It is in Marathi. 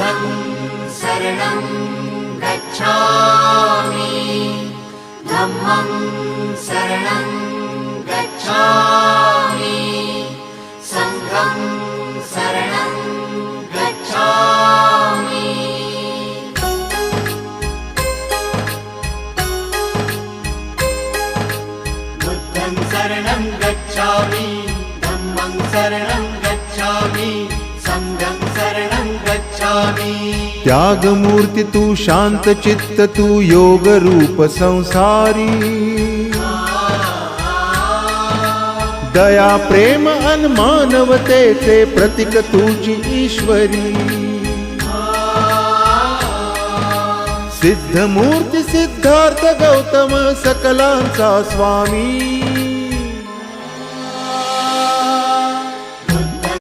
बुद्धं शरणं गच्छामि धम्मं शरणं गच्छामि संघं शरणं गच्छामि। बुद्धं शरणं गच्छामि धम्मं शरणं गच्छामि संघं शरणं गच्छामि। त्यागमूर्ती तू शांत चित्त तू योग रूप संसारी दया प्रेम अन मानवतेचे प्रतीक तुझी ईश्वरी सिद्धमूर्ती सिद्धार्थ गौतम सकलांचा स्वामी